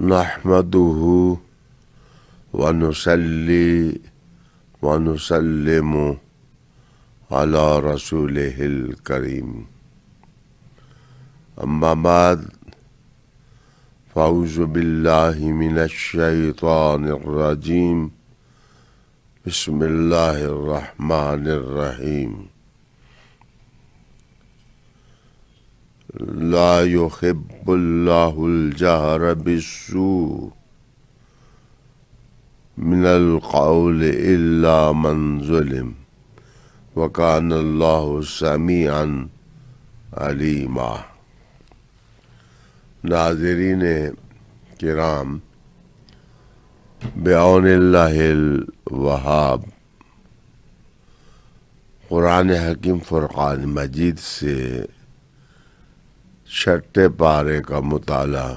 نحمده ونصلي ونسلم على رسوله الكريم أما بعد فأعوذ بالله من الشيطان الرجيم بسم الله الرحمن الرحيم لا يحب الله الجهر بالسوء من القول إلا من ظلم وكان الله سميعا عليما۔ ناظرین کرام، بعون اللہ الوہاب قرآن حکیم فرقان مجید سے چھٹے پارے کا مطالعہ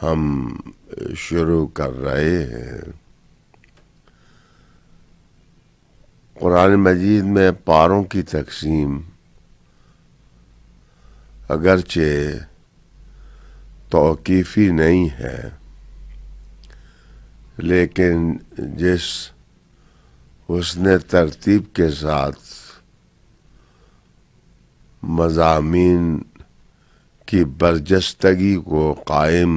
ہم شروع کر رہے ہیں۔ قرآن مجید میں پاروں کی تقسیم اگرچہ توقیفی نہیں ہے، لیکن جس حسن ترتیب کے ساتھ مضامین کی برجستگی کو قائم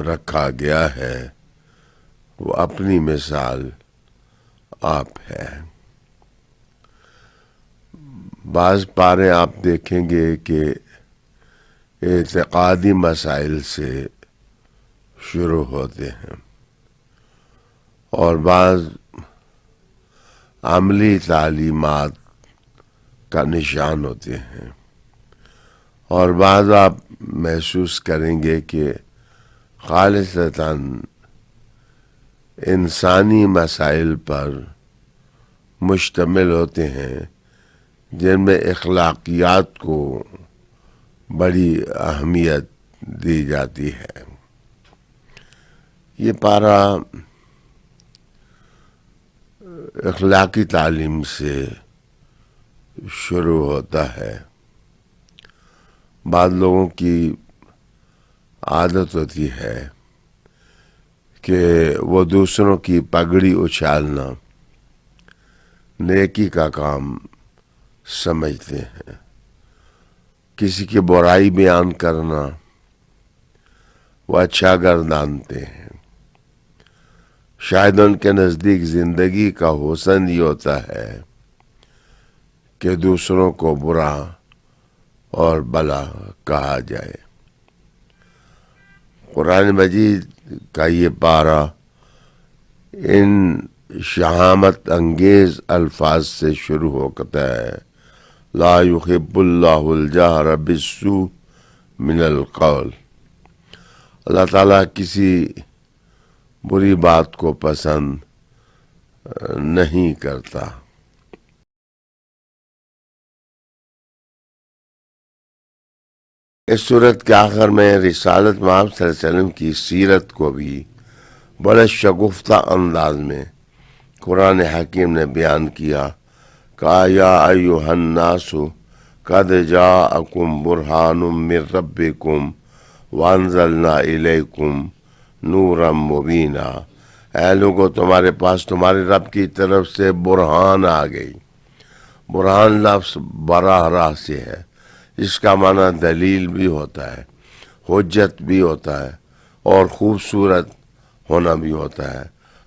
رکھا گیا ہے، وہ اپنی مثال آپ ہے۔ بعض پارے آپ دیکھیں گے کہ اعتقادی مسائل سے شروع ہوتے ہیں اور بعض عملی تعلیمات کا نشان ہوتے ہیں، اور بعض آپ محسوس کریں گے کہ خالصتاً انسانی مسائل پر مشتمل ہوتے ہیں، جن میں اخلاقیات کو بڑی اہمیت دی جاتی ہے۔ یہ پارہ اخلاقی تعلیم سے شروع ہوتا ہے۔ بعض لوگوں کی عادت ہوتی ہے کہ وہ دوسروں کی پگڑی اچھالنا نیکی کا کام سمجھتے ہیں، کسی کی برائی بیان کرنا وہ اچھا گردانتے ہیں۔ شاید ان کے نزدیک زندگی کا حسن یہ ہوتا ہے کہ دوسروں کو برا اور بلا کہا جائے۔ قرآن مجید کا یہ پارہ ان شہامت انگیز الفاظ سے شروع ہوتا ہے، لا يحب اللہ الجہر بالسوء من القول۔ اللہ تعالیٰ کسی بری بات کو پسند نہیں کرتا۔ اس صورت کے آخر میں رسالت محمد صلی اللہ علیہ وسلم کی سیرت کو بھی بڑے شگفتہ انداز میں قرآن حکیم نے بیان کیا۔ کہا یا ایھا الناس قد جاءکم برہان من ربکم وانزلنا الیکم نورا مبینا۔ اے لوگو، تمہارے پاس تمہارے رب کی طرف سے برہان آ گئی۔ برہان لفظ براہ راست سے ہے، اس کا معنی دلیل بھی ہوتا ہے، حجت بھی ہوتا ہے، اور خوبصورت ہونا بھی ہوتا ہے۔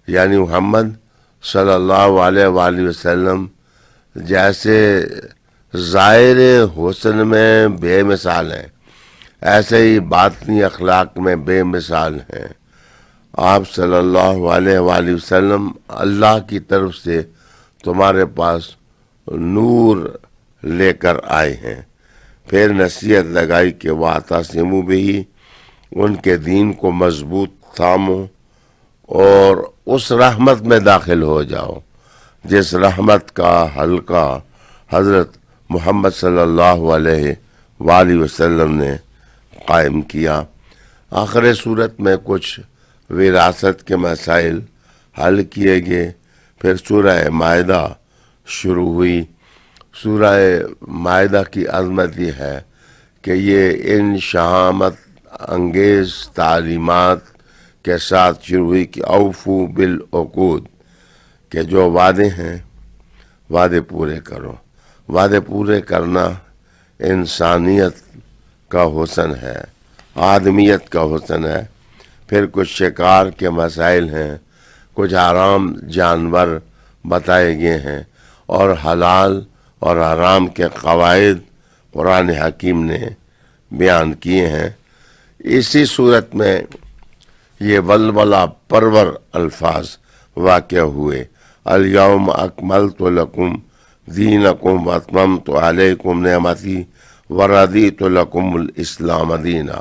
یعنی محمد صلی اللہ علیہ وآلہ وسلم جیسے ظاہر حسن میں بے مثال ہیں، ایسے ہی باطنی اخلاق میں بے مثال ہیں۔ آپ صلی اللہ علیہ وآلہ وسلم اللہ کی طرف سے تمہارے پاس نور لے کر آئے ہیں۔ پھر نصیحت لگائی کہ واعتصموا بہ، ان کے دین کو مضبوط تھامو اور اس رحمت میں داخل ہو جاؤ جس رحمت کا حلقہ حضرت محمد صلی اللہ علیہ وآلہ وسلم نے قائم کیا۔ آخر صورت میں کچھ وراثت کے مسائل حل کیے گئے۔ پھر سورہ مائدہ شروع ہوئی۔ سورہ مائدہ کی عظمت یہ ہے کہ یہ ان شہامت انگیز تعلیمات کے ساتھ شروع ہوئی کہ اوفو بالعقود، کہ جو وعدے ہیں وعدے پورے کرو۔ وعدے پورے کرنا انسانیت کا حسن ہے، آدمیت کا حسن ہے۔ پھر کچھ شکار کے مسائل ہیں، کچھ حرام جانور بتائے گئے ہیں، اور حلال اور حرام کے قواعد قرآن حکیم نے بیان کیے ہیں۔ اسی صورت میں یہ ولولہ پرور الفاظ واقع ہوئے، الیوم اکملت لکم دینکم واتممت علیکم نعمتی ورضیت لکم الاسلام دینا۔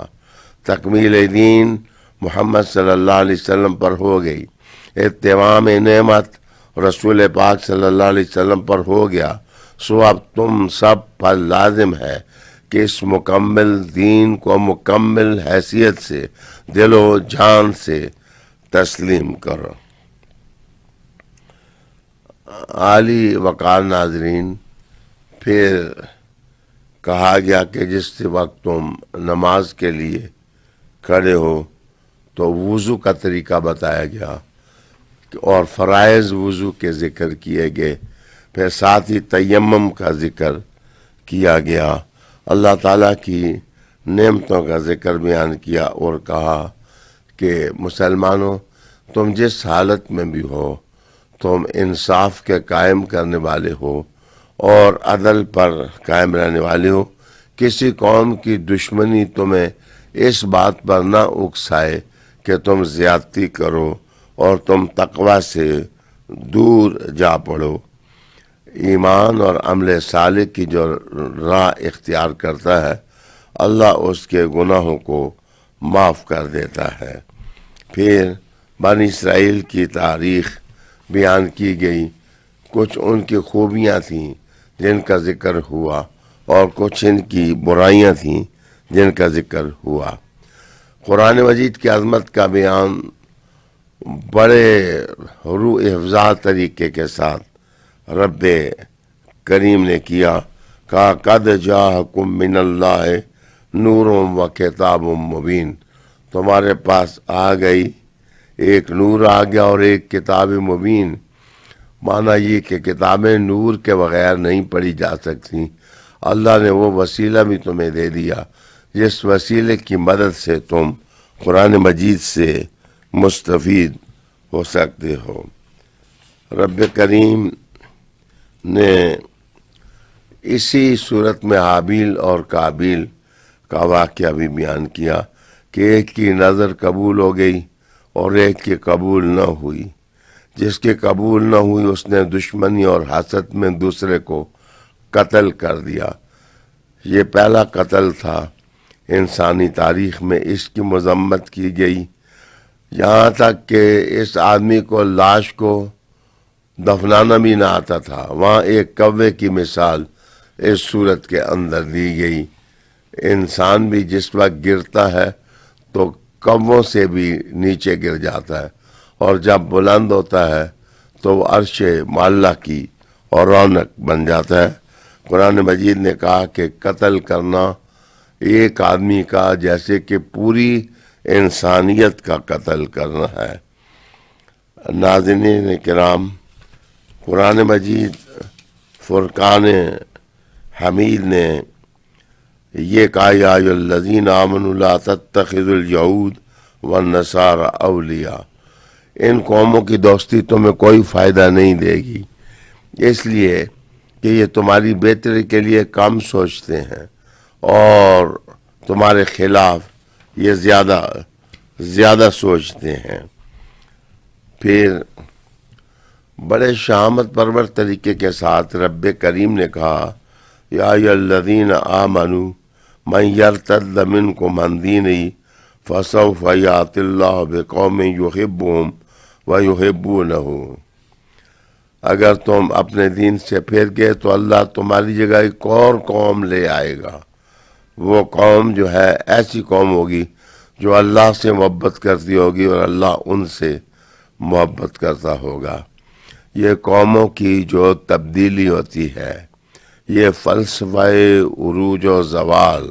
تکمیل دین محمد صلی اللہ علیہ وسلم پر ہو گئی، اتمام نعمت رسول پاک صلی اللہ علیہ وسلم پر ہو گیا، سو اب تم سب پر لازم ہے کہ اس مکمل دین کو مکمل حیثیت سے دل و جان سے تسلیم کرو۔ عالی وقار ناظرین، پھر کہا گیا کہ جس وقت تم نماز کے لیے کھڑے ہو تو وضو کا طریقہ بتایا گیا اور فرائض وضو کے ذکر کیے گئے، پھر ساتھ ہی تیمم کا ذکر کیا گیا، اللہ تعالیٰ کی نعمتوں کا ذکر بیان کیا اور کہا کہ مسلمانوں، تم جس حالت میں بھی ہو تم انصاف کے قائم کرنے والے ہو اور عدل پر قائم رہنے والے ہو۔ کسی قوم کی دشمنی تمہیں اس بات پر نہ اکسائے کہ تم زیادتی کرو اور تم تقوی سے دور جا پڑو۔ ایمان اور عمل صالح کی جو راہ اختیار کرتا ہے، اللہ اس کے گناہوں کو معاف کر دیتا ہے۔ پھر بنی اسرائیل کی تاریخ بیان کی گئی، کچھ ان کی خوبیاں تھیں جن کا ذکر ہوا اور کچھ ان کی برائیاں تھیں جن کا ذکر ہوا۔ قرآن مجید کی عظمت کا بیان بڑے روح افزا طریقے کے ساتھ رب کریم نے کیا، کہا قد جاءکم من اللہ نور و کتاب مبین، تمہارے پاس آ گئی ایک نور آ گیا اور ایک کتاب مبین۔ معنی یہ کہ کتابیں نور کے بغیر نہیں پڑھی جا سکتی، اللہ نے وہ وسیلہ بھی تمہیں دے دیا جس وسیلے کی مدد سے تم قرآن مجید سے مستفید ہو سکتے ہو۔ رب کریم نے اسی صورت میں حابیل اور قابیل کا واقعہ بھی بیان کیا کہ ایک کی نظر قبول ہو گئی اور ایک کی قبول نہ ہوئی۔ جس کی قبول نہ ہوئی اس نے دشمنی اور حسد میں دوسرے کو قتل کر دیا۔ یہ پہلا قتل تھا انسانی تاریخ میں، اس کی مذمت کی گئی، یہاں تک کہ اس آدمی کو لاش کو دفنانا بھی نہ آتا تھا۔ وہاں ایک کوے کی مثال اس صورت کے اندر دی گئی۔ انسان بھی جس وقت گرتا ہے تو کووں سے بھی نیچے گر جاتا ہے، اور جب بلند ہوتا ہے تو وہ عرش معلیٰ کی اور رونق بن جاتا ہے۔ قرآن مجید نے کہا کہ قتل کرنا ایک آدمی کا جیسے کہ پوری انسانیت کا قتل کرنا ہے۔ ناظرین کرام، قرآن مجید فرقان حمید نے یہ کہا یا ایھا الذین آمنوا لا تتخذوا الیہود والنصارى اولیاء، ان قوموں کی دوستی تمہیں کوئی فائدہ نہیں دے گی، اس لیے کہ یہ تمہاری بہتری کے لیے کم سوچتے ہیں اور تمہارے خلاف یہ زیادہ سوچتے ہیں۔ پھر بڑے شہامت پرور طریقے کے ساتھ رب کریم نے کہا یا ایھا الذین آمنوا من یرتد منکم عن دینہ فسوف یأتی اللہ بقوم یحبهم ویحبونہ، اگر تم اپنے دین سے پھر گئے تو اللہ تمہاری جگہ ایک اور قوم لے آئے گا، وہ قوم جو ہے ایسی قوم ہوگی جو اللہ سے محبت کرتی ہوگی اور اللہ ان سے محبت کرتا ہوگا۔ یہ قوموں کی جو تبدیلی ہوتی ہے، یہ فلسفہ عروج و زوال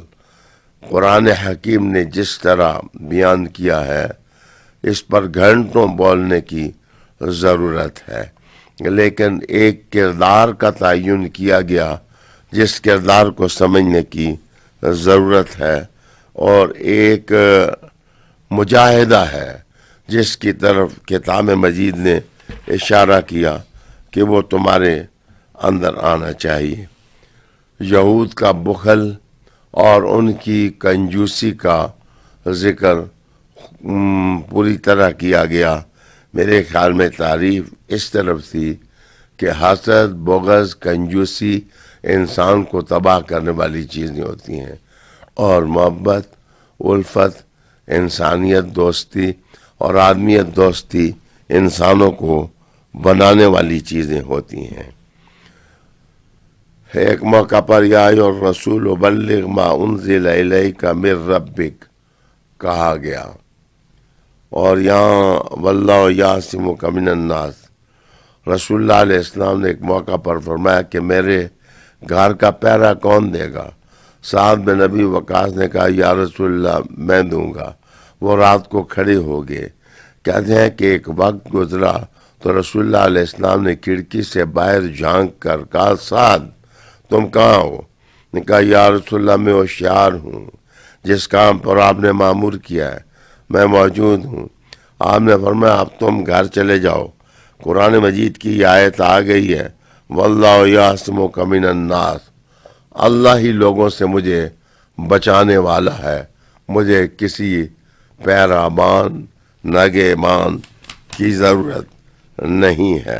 قرآن حکیم نے جس طرح بیان کیا ہے اس پر گھنٹوں بولنے کی ضرورت ہے، لیکن ایک کردار کا تعین کیا گیا جس کردار کو سمجھنے کی ضرورت ہے، اور ایک مجاہدہ ہے جس کی طرف کتاب مجید نے اشارہ کیا کہ وہ تمہارے اندر آنا چاہیے۔ یہود کا بخل اور ان کی کنجوسی کا ذکر پوری طرح کیا گیا۔ میرے خیال میں تعریف اس طرف تھی کہ حسد، بغض، کنجوسی انسان کو تباہ کرنے والی چیزیں ہوتی ہیں، اور محبت، الفت، انسانیت دوستی اور آدمیت دوستی انسانوں کو بنانے والی چیزیں ہوتی ہیں۔ ایک موقع پر یا الرسول بلغ ما انزل الیک من ربک کہا گیا، اور یہاں واللہ یعصمک من الناس، رسول اللہ علیہ السلام نے ایک موقع پر فرمایا کہ میرے گھر کا پہرا کون دے گا؟ سعد بن ابی وقاص نے کہا یا رسول اللہ میں دوں گا۔ وہ رات کو کھڑے ہو گئے۔ کہتے ہیں کہ ایک وقت گزرا تو رسول اللہ علیہ السلام نے کھڑکی سے باہر جھانک کر کہا سعد تم کہاں ہو؟ نے کہا یا رسول اللہ میں ہوشیار ہوں، جس کام پر آپ نے مامور کیا ہے میں موجود ہوں۔ آپ نے فرمایا اب تم گھر چلے جاؤ۔ قرآن مجید کی یہ آیت آ گئی ہے واللہ یعصمک من الناس، اللہ ہی لوگوں سے مجھے بچانے والا ہے، مجھے کسی پیرابان نگہبان کی ضرورت نہیں ہے۔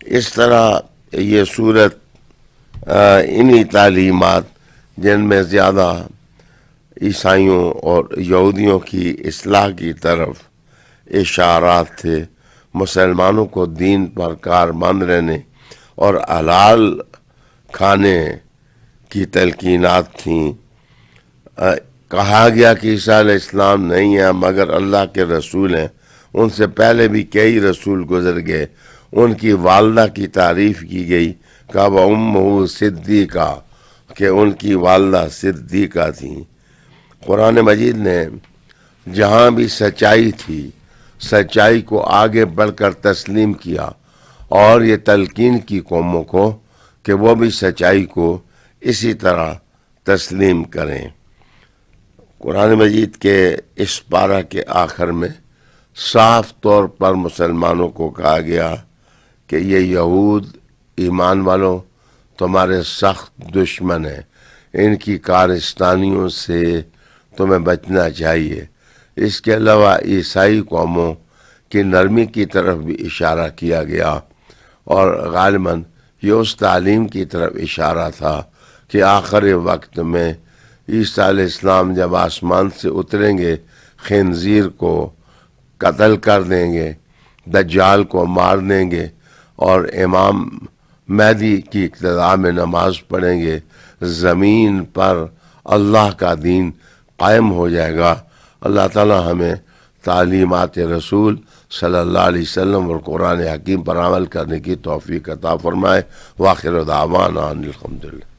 اس طرح یہ صورت انہی تعلیمات جن میں زیادہ عیسائیوں اور یہودیوں کی اصلاح کی طرف اشارات تھے، مسلمانوں کو دین پر کاربند رہنے اور حلال کھانے کی تلقینات تھیں۔ کہا گیا کہ عیسیٰ علیہ السلام نہیں ہیں مگر اللہ کے رسول ہیں، ان سے پہلے بھی کئی رسول گزر گئے۔ ان کی والدہ کی تعریف کی گئی کہ وَأُمُّهُ صِدِّیقَةٌ، کہ ان کی والدہ صدیقہ تھیں۔ قرآن مجید نے جہاں بھی سچائی تھی سچائی کو آگے بڑھ کر تسلیم کیا، اور یہ تلقین کی قوموں کو کہ وہ بھی سچائی کو اسی طرح تسلیم کریں۔ قرآن مجید کے اس پارہ کے آخر میں صاف طور پر مسلمانوں کو کہا گیا کہ یہ یہود ایمان والوں تمہارے سخت دشمن ہیں، ان کی کارستانیوں سے تمہیں بچنا چاہیے۔ اس کے علاوہ عیسائی قوموں کی نرمی کی طرف بھی اشارہ کیا گیا، اور غالباً یہ اس تعلیم کی طرف اشارہ تھا کہ آخر وقت میں عیسیٰ علیہ السلام جب آسمان سے اتریں گے خنزیر کو قتل کر دیں گے، دجال کو مار دیں گے، اور امام مہدی کی اقتداء میں نماز پڑھیں گے، زمین پر اللہ کا دین قائم ہو جائے گا۔ اللہ تعالی ہمیں تعلیمات رسول صلی اللہ علیہ وسلم اور قرآن حکیم پر عمل کرنے کی توفیق عطا فرمائے۔ وآخر دعوانا ان الحمدللہ۔